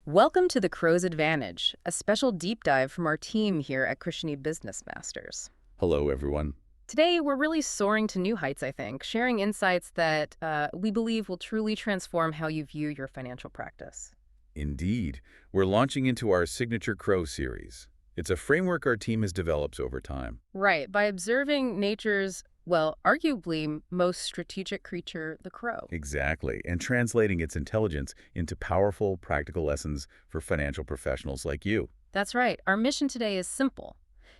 Welcome to the Crow's Advantage, a special deep dive from our team here at Christiany Business Masters. Hello, everyone. Today, we're really soaring to new heights, I think, sharing insights that we believe will truly transform how you view your financial practice. Indeed, we're launching into our signature Crow series. It's a framework our team has developed over time. Right, by observing nature's, well, arguably most strategic creature, the crow. Exactly, and translating its intelligence into powerful, practical lessons for financial professionals like you. That's right. Our mission today is simple.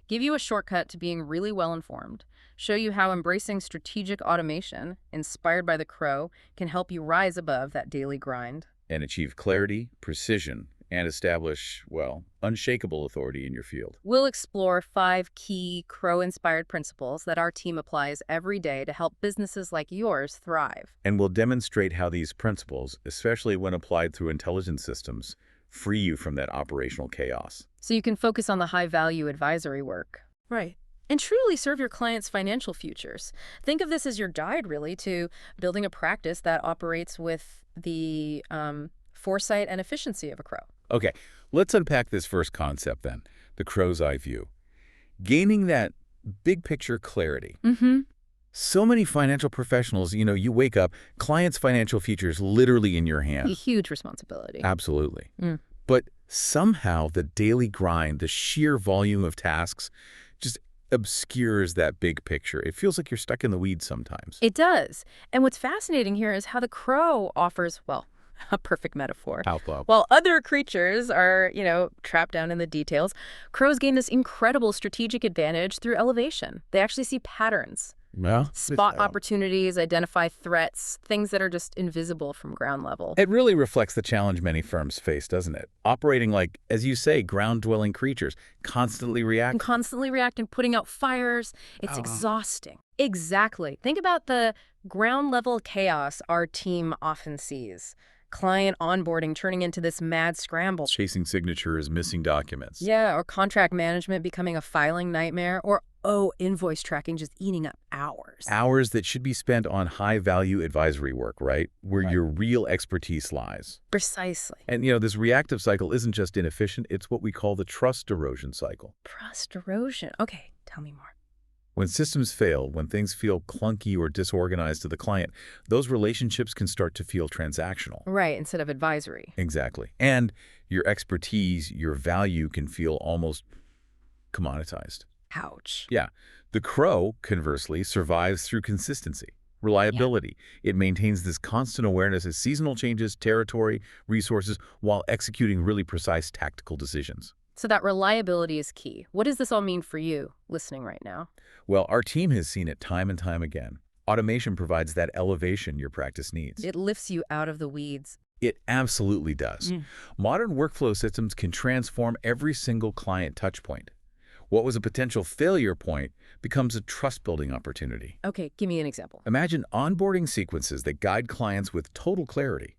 Give you a shortcut to being really well-informed, show you how embracing strategic automation, inspired by the crow, can help you rise above that daily grind. And achieve clarity, precision, and establish, well, unshakable authority in your field. We'll explore 5 key crow-inspired principles that our team applies every day to help businesses like yours thrive. And we'll demonstrate how these principles, especially when applied through intelligence systems, free you from that operational chaos. So you can focus on the high-value advisory work. Right. And truly serve your clients' financial futures. Think of this as your guide, really, to building a practice that operates with the foresight and efficiency of a crow. Okay, let's unpack this first concept then, the crow's eye view. Gaining that big picture clarity. Mm-hmm. So many financial professionals, you wake up, clients' financial futures literally in your A hand. huge responsibility. Absolutely. Mm. But somehow the daily grind, the sheer volume of tasks, just obscures that big picture. It feels like you're stuck in the weeds sometimes. It does. And what's fascinating here is how the crow offers, well, a perfect metaphor. Outflow. While other creatures are, trapped down in the details, crows gain this incredible strategic advantage through elevation. They actually see patterns, Well, spot opportunities, identify threats, things that are just invisible from ground level. it really reflects the challenge many firms face, doesn't it? Operating like, as you say, ground-dwelling creatures, constantly And constantly react and putting out fires. It's Oh. exhausting. Exactly. Think about the ground level chaos our team often sees. Client onboarding turning into this mad scramble. chasing signatures, missing documents. Yeah, or contract management becoming a filing nightmare, or, invoice tracking just eating up hours. Hours that should be spent on high-value advisory work, right? Where Right. your real expertise lies. Precisely. And, this reactive cycle isn't just inefficient, it's what we call the trust erosion cycle. Trust erosion. Okay, tell me more. When systems fail, when things feel clunky or disorganized to the client, those relationships can start to feel transactional. Right, instead of advisory. Exactly. And your expertise, your value can feel almost commoditized. Ouch. Yeah. The crow, conversely, survives through consistency, reliability. It maintains this constant awareness of seasonal changes, territory, resources, while executing really precise tactical decisions. So that reliability is key. What does this all mean for you, listening right now? Well, our team has seen it time and time again. Automation provides that elevation your practice needs. It lifts you out of the weeds. It absolutely does. Modern workflow systems can transform every single client touchpoint. What was a potential failure point becomes a trust-building opportunity. Okay, give me an example. Imagine onboarding sequences that guide clients with total clarity.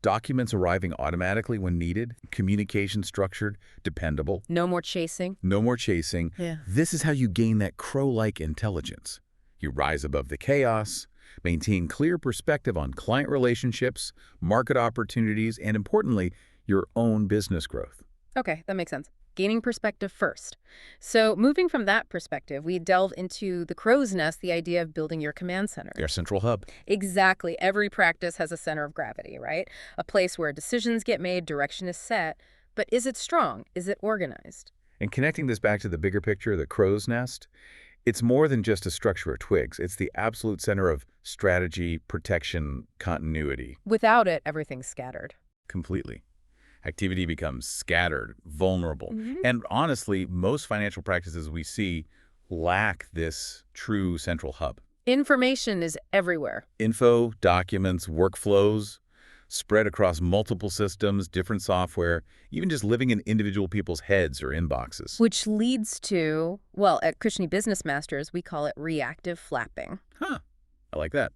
Documents arriving automatically when needed, communication structured, dependable, No more chasing. no more chasing. Yeah. This is how you gain that crow-like intelligence. You rise above the chaos, maintain clear perspective on client relationships, market opportunities, and importantly, your own business growth. Okay, that makes sense. Gaining perspective first. So moving from that perspective, we delve into the crow's nest, the idea of building your command center. Your central hub. Exactly. Every practice has a center of gravity, right? A place where decisions get made, direction is set. But is it strong? Is it organized? And connecting this back to the bigger picture, the crow's nest, it's more than just a structure of twigs. It's the absolute center of strategy, protection, continuity. Without it, everything's scattered. Completely. Activity becomes scattered, vulnerable. Mhm. And honestly, most financial practices we see lack this true central hub. Information is everywhere. Info, documents, workflows spread across multiple systems, different software, even just living in individual people's heads or inboxes. Which leads to, well, at Christiany Business Masters, we call it reactive flapping. Huh. I like that.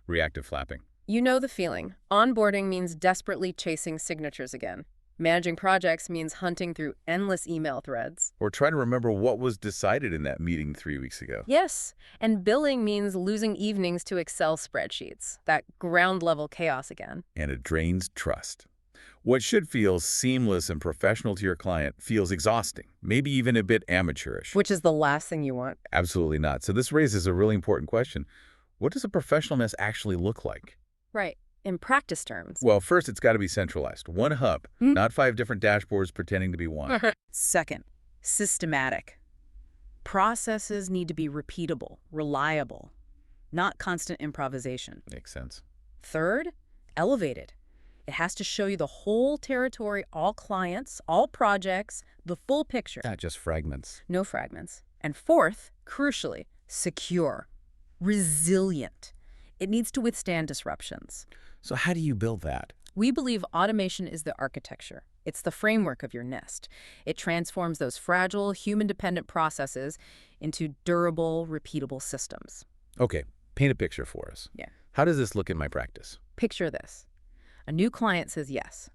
Reactive flapping. You know the feeling. Onboarding means desperately chasing signatures again. Managing projects means hunting through endless email threads. Or try to remember what was decided in that meeting 3 weeks ago. Yes, and billing means losing evenings to Excel spreadsheets. That ground-level chaos again. And it drains trust. What should feel seamless and professional to your client feels exhausting, maybe even a bit amateurish. Which is the last thing you want. Absolutely not. So this raises a really important question. What does a professional mess actually look like? Right. In practice terms. Well, first, it's got to be centralized. One hub, not 5 different dashboards pretending to be one. Second, systematic. Processes need to be repeatable, reliable, not constant improvisation. Makes sense. Third, elevated. It has to show you the whole territory, all clients, all projects, the full picture. Not just fragments. No fragments. And fourth, crucially, secure, resilient. It needs to withstand disruptions. So how do you build that? We believe automation is the architecture. It's the framework of your nest. It transforms those fragile, human-dependent processes into durable, repeatable systems. Okay, paint a picture for us. Yeah. How does this look in my practice? Picture this. A new client says yes.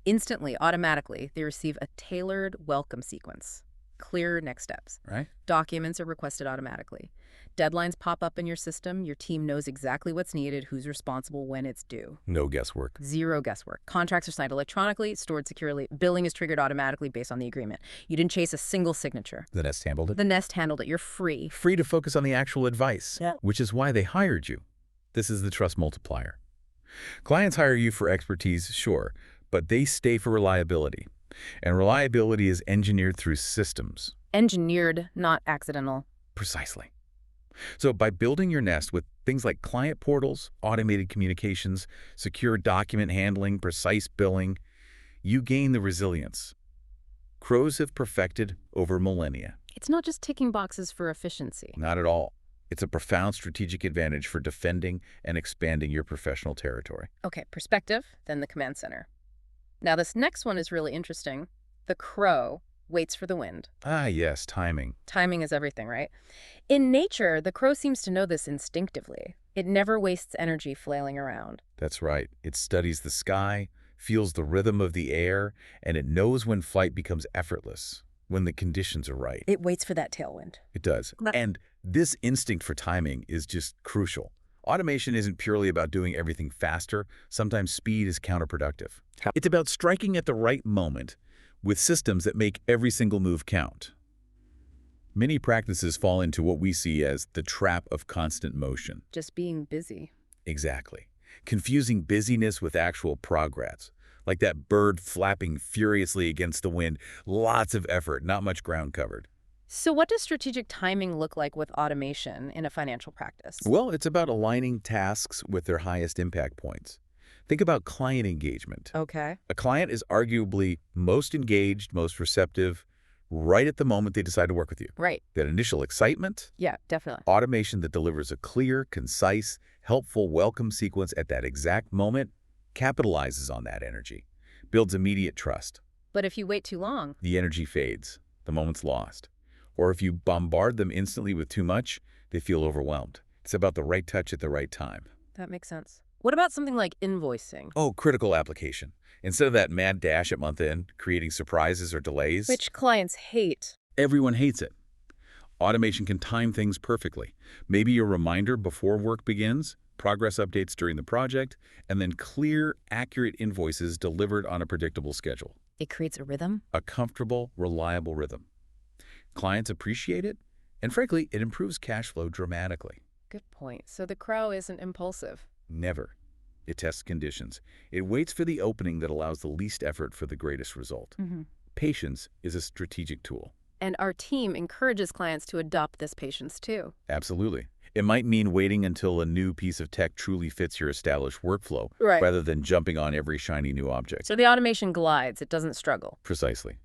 Instantly, automatically, they receive a tailored welcome sequence. Clear next steps. Right? Documents are requested automatically. Deadlines pop up in your system. Your team knows exactly what's needed, who's responsible, when it's due. No guesswork. Zero guesswork. Contracts are signed electronically, stored securely. Billing is triggered automatically based on the agreement. You didn't chase a single signature. The nest handled it? The nest handled it. You're free. Free to focus on the actual advice, Yeah. which is why they hired you. This is the trust multiplier. Clients hire you for expertise, sure, but they stay for reliability. And reliability is engineered through systems. Engineered, not accidental. Precisely. So by building your nest with things like client portals, automated communications, secure document handling, precise billing, you gain the resilience crows have perfected over millennia. It's not just ticking boxes for efficiency. Not at all. It's a profound strategic advantage for defending and expanding your professional territory. Okay, perspective, then the command center. Now this next one is really interesting. The crow waits for the wind. Ah, yes, timing. Timing is everything, right? In nature, the crow seems to know this instinctively. It never wastes energy flailing around. That's right. It studies the sky, feels the rhythm of the air, and it knows when flight becomes effortless, when the conditions are right. It waits for that tailwind. It does. And this instinct for timing is just crucial. Automation isn't purely about doing everything faster. Sometimes speed is counterproductive. It's about striking at the right moment with systems that make every single move count. Many practices fall into what we see as the trap of constant motion. Just being busy. Exactly. Confusing busyness with actual progress. Like that bird flapping furiously against the wind. Lots of effort, not much ground covered. So what does strategic timing look like with automation in a financial practice? Well, it's about aligning tasks with their highest impact points. Think about client engagement. Okay. A client is arguably most engaged, most receptive, right at the moment they decide to work with you. Right. That initial excitement, Yeah, definitely. automation that delivers a clear, concise, helpful welcome sequence at that exact moment capitalizes on that energy, builds immediate trust. But if you wait too long, The energy fades, the moment's lost. Or if you bombard them instantly with too much, they feel overwhelmed. It's about the right touch at the right time. that makes sense. What about something like invoicing? Oh, critical application. Instead of that mad dash at month end, creating surprises or delays, Which clients hate. everyone hates it. Automation can time things perfectly. Maybe a reminder before work begins, progress updates during the project, and then clear, accurate invoices delivered on a predictable schedule. It creates a rhythm. A comfortable, reliable rhythm. Clients appreciate it, and frankly, it improves cash flow dramatically. Good point. So the crow isn't impulsive. Never. It tests conditions. It waits for the opening that allows the least effort for the greatest result. Patience is a strategic tool. And our team encourages clients to adopt this patience too. Absolutely. It might mean waiting until a new piece of tech truly fits your established workflow, Right. rather than jumping on every shiny new object. So the automation glides. It doesn't struggle. Precisely.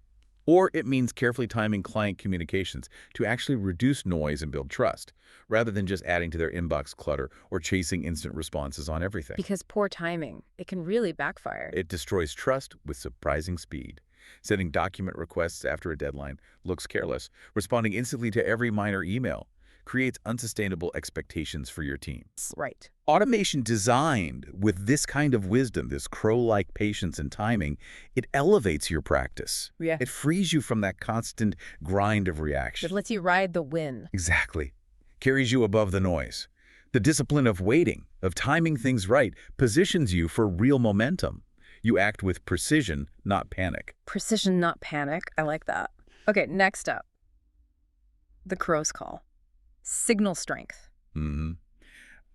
Or it means carefully timing client communications to actually reduce noise and build trust, rather than just adding to their inbox clutter or chasing instant responses on everything. Because poor timing, it can really backfire. It destroys trust with surprising speed. Sending document requests after a deadline looks careless. Responding instantly to every minor email creates unsustainable expectations for your team. Right. Automation designed with this kind of wisdom, this crow-like patience and timing, it elevates your practice. Yeah. It frees you from that constant grind of reaction. It lets you ride the wind. Exactly. Carries you above the noise. The discipline of waiting, of timing things right, positions you for real momentum. You act with precision, not panic. Precision, not panic. I like that. Okay, next up. The crow's call. Signal strength. hmm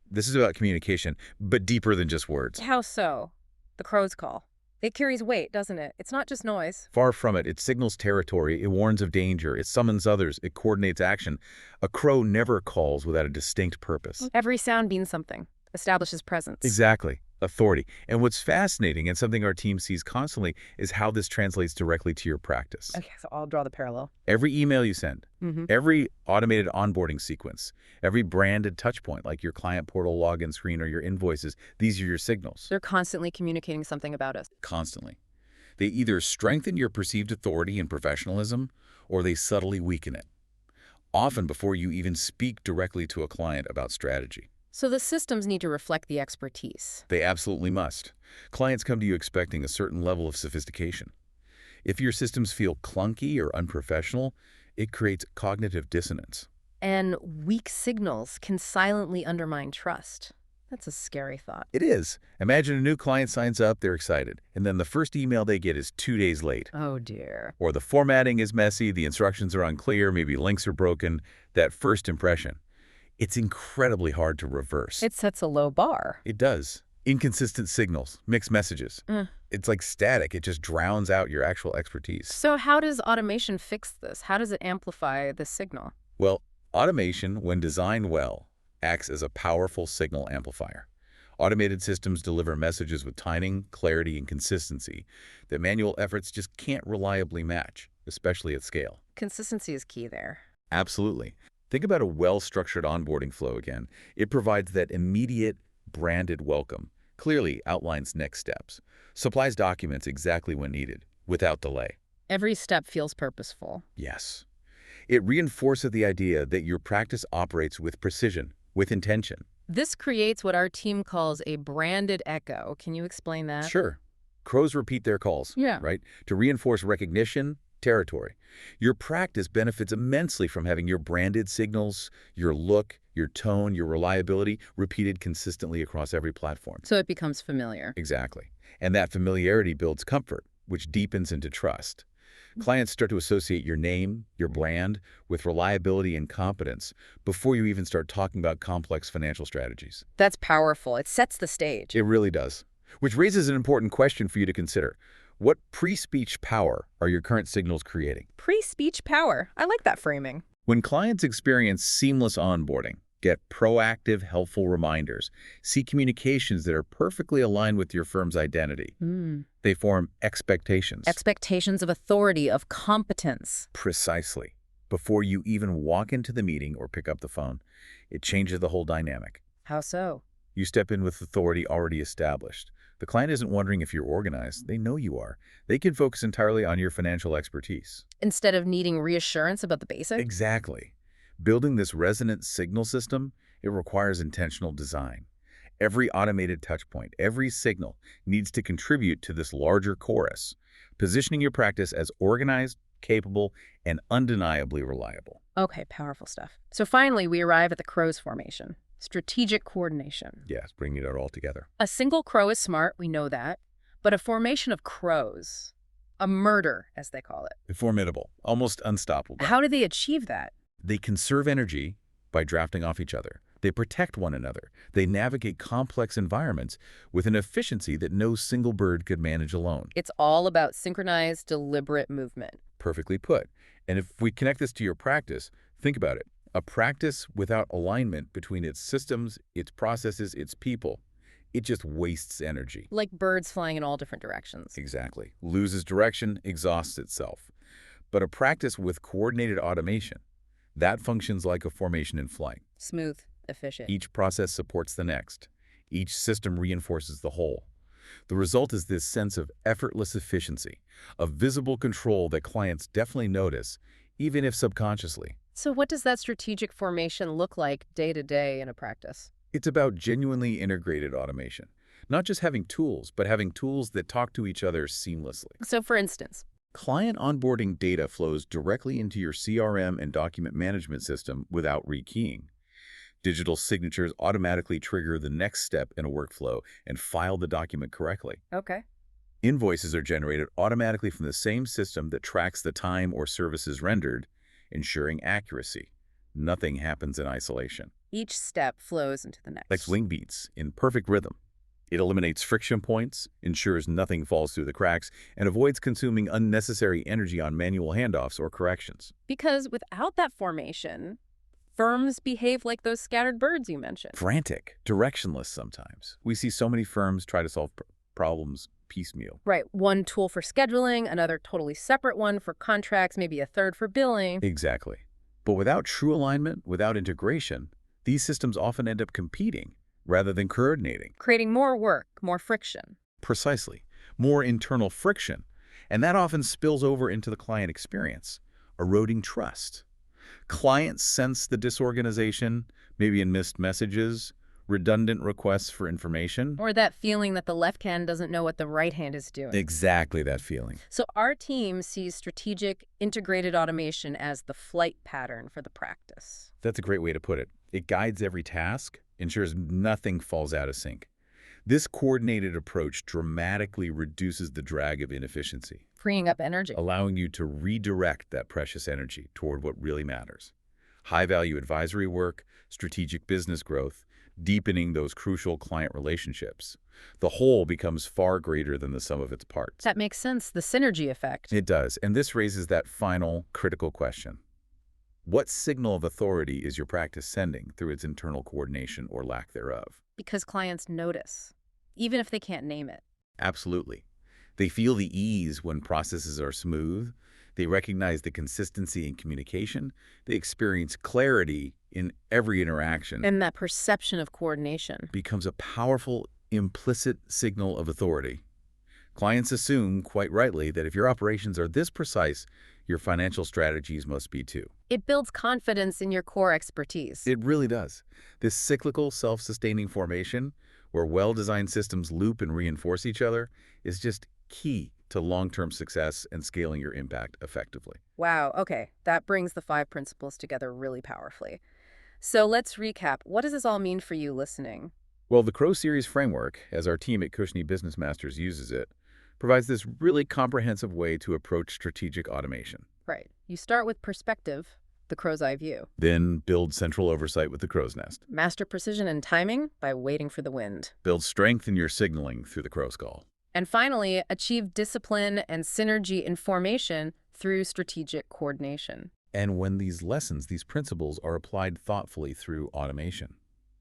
This is about communication, but deeper than just words. How so? The crow's call. It carries weight, doesn't it? It's not just noise. Far from it, it signals territory, it warns of danger, it summons others, it coordinates action. A crow never calls without a distinct purpose. Every sound means something, establishes presence. Exactly. Authority. And what's fascinating, and something our team sees constantly, is how this translates directly to your practice. Okay, so I'll draw the parallel. Every email you send, every automated onboarding sequence, every branded touch point, like your client portal login screen or your invoices, these are your signals. They're constantly communicating something about us. Constantly. They either strengthen your perceived authority and professionalism, or they subtly weaken it, often before you even speak directly to a client about strategy. So the systems need to reflect the expertise. They absolutely must. Clients come to you expecting a certain level of sophistication. If your systems feel clunky or unprofessional, it creates cognitive dissonance. And weak signals can silently undermine trust. That's a scary thought. It is. Imagine a new client signs up, they're excited, and then the first email they get is 2 days late. Oh dear. Or the formatting is messy, the instructions are unclear, maybe links are broken. That first impression, it's incredibly hard to reverse. It sets a low bar. It does. Inconsistent signals, mixed messages. It's like static. It just drowns out your actual expertise. So how does automation fix this? How does it amplify the signal? Well, automation, when designed well, acts as a powerful signal amplifier. Automated systems deliver messages with timing, clarity, and consistency that manual efforts just can't reliably match, especially at scale. Consistency is key there. Absolutely. Think about a well-structured onboarding flow again. It provides that immediate, branded welcome, clearly outlines next steps, supplies documents exactly when needed, without delay. Every step feels purposeful. Yes. It reinforces the idea that your practice operates with precision, with intention. This creates what our team calls a branded echo. Can you explain that? Sure. Crows repeat their calls, right? To reinforce recognition, territory. Your practice benefits immensely from having your branded signals, your look, your tone, your reliability repeated consistently across every platform. So it becomes familiar. Exactly. And that familiarity builds comfort, which deepens into trust. Clients start to associate your name, your brand, with reliability and competence before you even start talking about complex financial strategies. That's powerful. It sets the stage. It really does. Which raises an important question for you to consider. What pre-speech power are your current signals creating? Pre-speech power. I like that framing. When clients experience seamless onboarding, get proactive, helpful reminders, see communications that are perfectly aligned with your firm's identity, they form expectations. Expectations of authority, of competence. Precisely. Before you even walk into the meeting or pick up the phone, it changes the whole dynamic. How so? You step in with authority already established. The client isn't wondering if you're organized. They know you are. They can focus entirely on your financial expertise. Instead of needing reassurance about the basics? Exactly. Building this resonant signal system, it requires intentional design. Every automated touchpoint, every signal needs to contribute to this larger chorus, positioning your practice as organized, capable, and undeniably reliable. Okay, powerful stuff. So finally, we arrive at the crow's formation. Strategic coordination. Yes, bringing it all together. A single crow is smart, we know that, but a formation of crows, a murder, as they call it. Formidable, almost unstoppable. How do they achieve that? They conserve energy by drafting off each other. They protect one another. They navigate complex environments with an efficiency that no single bird could manage alone. It's all about synchronized, deliberate movement. Perfectly put. And if we connect this to your practice, think about it. A practice without alignment between its systems, its processes, its people, it just wastes energy. Like birds flying in all different directions. Exactly. Loses direction, exhausts itself. But a practice with coordinated automation, that functions like a formation in flight. Smooth, efficient. Each process supports the next. Each system reinforces the whole. The result is this sense of effortless efficiency, of visible control that clients definitely notice, even if subconsciously. So what does that strategic formation look like day to day in a practice? It's about genuinely integrated automation. Not just having tools, but having tools that talk to each other seamlessly. So for instance, client onboarding data flows directly into your CRM and document management system without rekeying. Digital signatures automatically trigger the next step in a workflow and file the document correctly. okay. Invoices are generated automatically from the same system that tracks the time or services rendered, ensuring accuracy. Nothing happens in isolation. Each step flows into the Like next. swing beats in perfect rhythm. It eliminates friction points, ensures nothing falls through the cracks, and avoids consuming unnecessary energy on manual handoffs or corrections. Because without that formation, firms behave like those scattered birds you mentioned. Frantic, directionless sometimes. We see so many firms try to solve problems piecemeal. Right, one tool for scheduling, another totally separate one for contracts, maybe a third for billing. Exactly. But without true alignment, without integration, these systems often end up competing rather than coordinating. Creating more work, more friction. Precisely. More internal friction. And that often spills over into the client experience, eroding trust. Clients sense the disorganization, maybe in missed messages, redundant requests for information. Or that feeling that the left hand doesn't know what the right hand is doing. Exactly that feeling. So our team sees strategic integrated automation as the flight pattern for the practice. That's a great way to put it. It guides every task, ensures nothing falls out of sync. This coordinated approach dramatically reduces the drag of inefficiency, Freeing up energy. allowing you to redirect that precious energy toward what really matters. High-value advisory work, strategic business growth, deepening those crucial client relationships. The whole becomes far greater than the sum of its parts. That makes sense, the synergy effect. It does, and this raises that final, critical question. What signal of authority is your practice sending through its internal coordination or lack thereof? Because clients notice, even if they can't name it. Absolutely. They feel the ease when processes are smooth. They recognize the consistency in communication. They experience clarity in every interaction. And that perception of coordination. Becomes a powerful, implicit signal of authority. Clients assume, quite rightly, that if your operations are this precise, your financial strategies must be too. It builds confidence in your core expertise. It really does. This cyclical, self-sustaining formation, where well-designed systems loop and reinforce each other, is just key to long-term success and scaling your impact effectively. Wow, okay, that brings the 5 principles together really powerfully. So let's recap. What does this all mean for you listening? Well, the Crow Series framework, as our team at Cushney Business Masters uses it, provides this really comprehensive way to approach strategic automation. Right. You start with perspective, the crow's eye view. Then build central oversight with the crow's nest. Master precision and timing by waiting for the wind. Build strength in your signaling through the crow's call. And finally, achieve discipline and synergy in formation through strategic coordination. And when these lessons, these principles are applied thoughtfully through automation,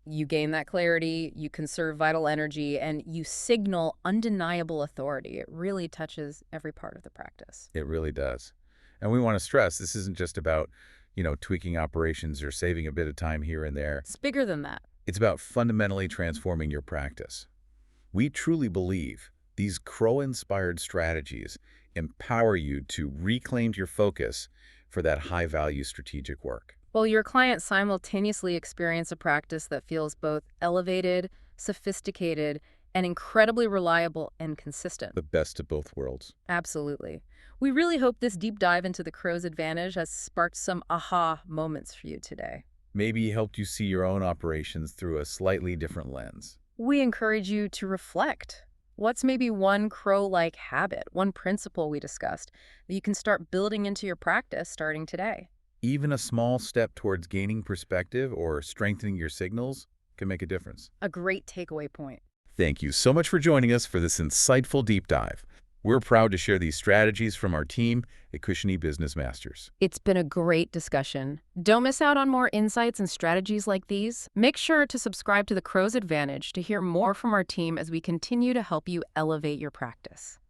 You gain that clarity, you conserve vital energy, and you signal undeniable authority. It really touches every part of the practice. it really does. And we want to stress this isn't just about, tweaking operations or saving a bit of time here and there. It's bigger than that. It's about fundamentally transforming your practice. We truly believe these Crow-inspired strategies empower you to reclaim your focus for that high-value strategic work. Will your client simultaneously experience a practice that feels both elevated, sophisticated, and incredibly reliable and consistent? The best of both worlds. Absolutely. We really hope this deep dive into the crow's advantage has sparked some aha moments for you today. Maybe helped you see your own operations through a slightly different lens. We encourage you to reflect. What's maybe one crow-like habit, one principle we discussed that you can start building into your practice starting today? Even a small step towards gaining perspective or strengthening your signals can make a difference. A great takeaway point. Thank you so much for joining us for this insightful deep dive. We're proud to share these strategies from our team at Cushney Business Masters. It's been a great discussion. Don't miss out on more insights and strategies like these. Make sure to subscribe to The Crow's Advantage to hear more from our team as we continue to help you elevate your practice.